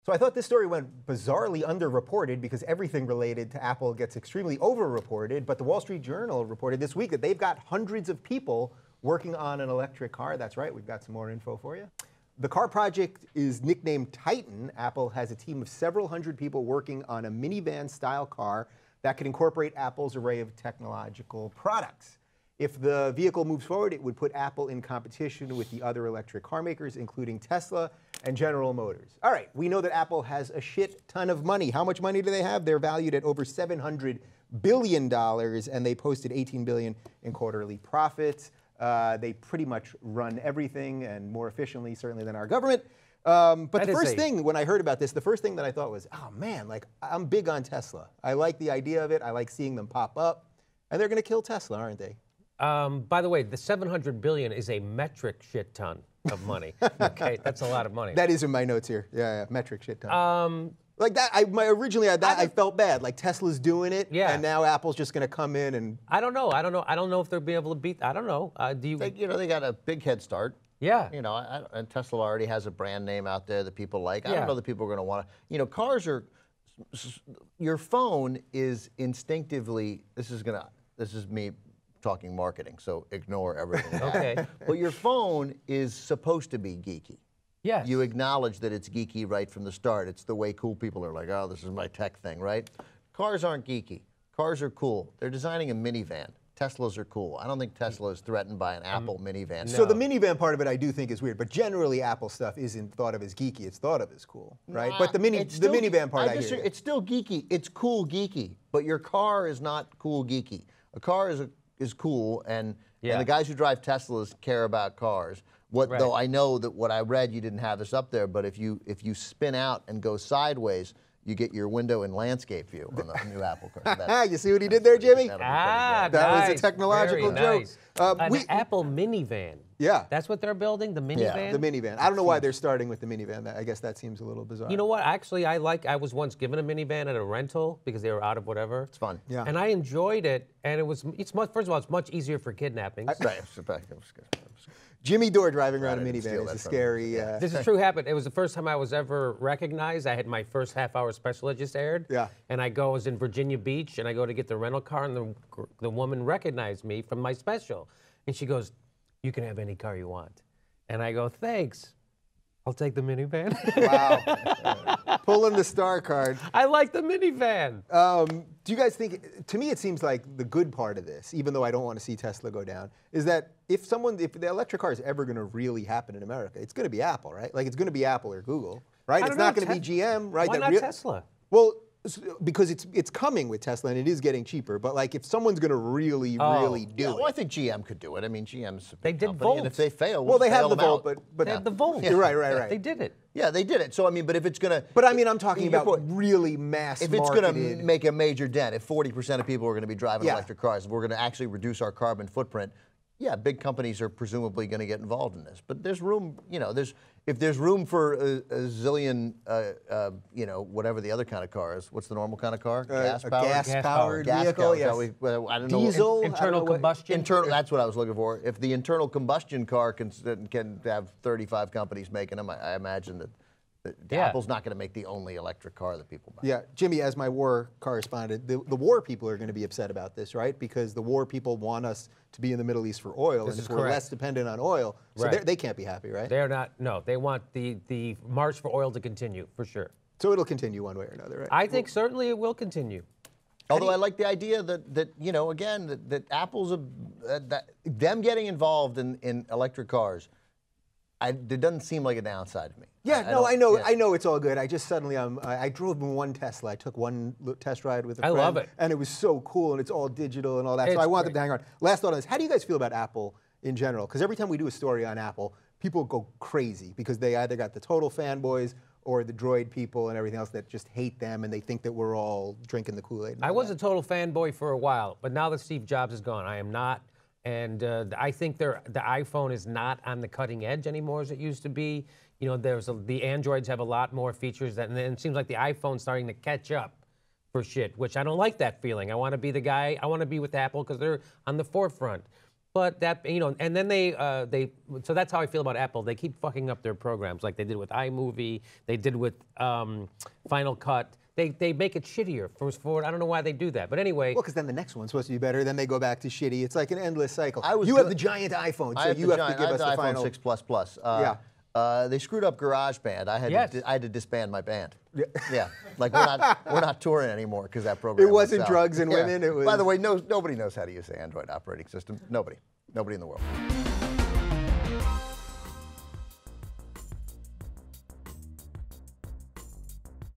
So I thought this story went bizarrely underreported because everything related to Apple gets extremely overreported, but the Wall Street Journal reported this week that they've got hundreds of people working on an electric car. That's right, we've got some more info for you. The car project is nicknamed Titan. Apple has a team of several hundred people working on a minivan-style car that could incorporate Apple's array of technological products. If the vehicle moves forward, it would put Apple in competition with the other electric car makers, including Tesla and General Motors. All right, we know that Apple has a shit ton of money. How much money do they have? They're valued at over $700 billion, and they posted $18 billion in quarterly profits. They pretty much run everything, and more efficiently, certainly, than our government. But the first thing, when I heard about this, the first thing that I thought was, oh man, like, I'm big on Tesla. I like the idea of it. I like seeing them pop up. And they're going to kill Tesla, aren't they? By the way, the $700 billion is a metric shit ton of money. Okay, that's a lot of money. That is in my notes here. Yeah, metric shit ton. Like that, originally I felt bad. Like Tesla's doing it, and now Apple's just going to come in and. I don't know. I don't know if they'll be able to beat. I don't know. Do you? They got a big head start. Yeah. And Tesla already has a brand name out there that people like. I don't know that people are going to want to. Cars are. Your phone is instinctively. This is me talking marketing, so ignore everything. Okay. But your phone is supposed to be geeky. Yes. You acknowledge that it's geeky right from the start. It's the way cool people are like, oh, this is my tech thing, right? Cars aren't geeky. Cars are cool. They're designing a minivan. Teslas are cool. I don't think Tesla is threatened by an Apple minivan. No. So the minivan part of it I do think is weird, but generally Apple stuff isn't thought of as geeky. It's thought of as cool, right? But the minivan part I hear. It's still geeky. It's cool geeky, but your car is not cool geeky. A car is cool, and the guys who drive Teslas care about cars. Though I know that what I read, you didn't have this up there, but if you spin out and go sideways, you get your window and landscape view on the new Apple car. You see what he did there, Jimmy? That was a technological joke. Nice. An Apple minivan. Yeah. That's what they're building, the minivan? Yeah, the minivan. I don't know why they're starting with the minivan. I guess that seems a little bizarre. You know what? Actually, I was once given a minivan at a rental because they were out of whatever. It's fun. Yeah. And I enjoyed it, and first of all, it's much easier for kidnappings. Jimmy Dore driving around a minivan is a scary. This is true happened. It was the first time I was ever recognized. I had my first half-hour special that just aired. Yeah. And I was in Virginia Beach, and I go to get the rental car, and the woman recognized me from my special. And she goes, "You can have any car you want." And I go, "Thanks. I'll take the minivan." Wow. Pulling the star card. I like the minivan. Do you guys think, to me it seems like the good part of this, even though I don't want to see Tesla go down, is that if the electric car is ever going to really happen in America, it's going to be Apple, right? Like it's going to be Apple or Google, right? It's not going to be GM, right? Why not Tesla? Well, because it's coming with Tesla and it is getting cheaper. But like if someone's going to really do it. Well, I think GM could do it. I mean, GM's a big did company, Volt. and if they fail, well, they have the Volt, but they have the Volt. You're right. They did it. Yeah, they did it. So I mean, but if it's gonna, but I mean, I'm talking about really mass. If it's gonna make a major dent, if 40% of people are going to be driving electric cars, if we're going to actually reduce our carbon footprint, yeah, big companies are presumably going to get involved in this. But there's room, if there's room for a zillion, whatever the other kind of car is. What's the normal kind of car? Gas-powered vehicle. Yes. I don't know. Diesel. Internal combustion. That's what I was looking for. If the internal combustion car can have 35 companies making them, I imagine that Apple's not going to make the only electric car that people buy. Yeah, Jimmy, as my war correspondent, the war people are going to be upset about this, right? Because the war people want us to be in the Middle East for oil, and if we're less dependent on oil, so they can't be happy, right? They're not. No, they want the march for oil to continue for sure. So it'll continue one way or another, right? I think certainly it will continue. Although I like the idea that again that Apple's them getting involved in electric cars. It doesn't seem like a downside to me. Yeah, I know it's all good. I just suddenly I drove in one Tesla. I took one test ride with a friend. I love it. And it was so cool, and it's all digital and all that. So I wanted to hang on. Last thought on this: how do you guys feel about Apple in general? Because every time we do a story on Apple, people go crazy because they either got the total fanboys or the droid people and everything else that just hate them, and they think that we're all drinking the Kool-Aid. I was a total fanboy for a while, but now that Steve Jobs is gone, I am not. And I think the iPhone is not on the cutting edge anymore as it used to be. The Androids have a lot more features, and it seems like the iPhone's starting to catch up for shit, which I don't like that feeling. I want to be the guy. I want to be with Apple because they're on the forefront. But that, you know, and then so that's how I feel about Apple. They keep fucking up their programs, like they did with iMovie, they did with Final Cut. They make it shittier for I don't know why they do that. But anyway. Well, because then the next one's supposed to be better, then they go back to shitty. It's like an endless cycle. You have the giant iPhone, so you have to give us the final. I have the iPhone 6 Plus. They screwed up GarageBand. I had to disband my band. Yeah, like we're not touring anymore because that program. It wasn't drugs and women. It was. By the way, nobody knows how to use the Android operating system. Nobody in the world.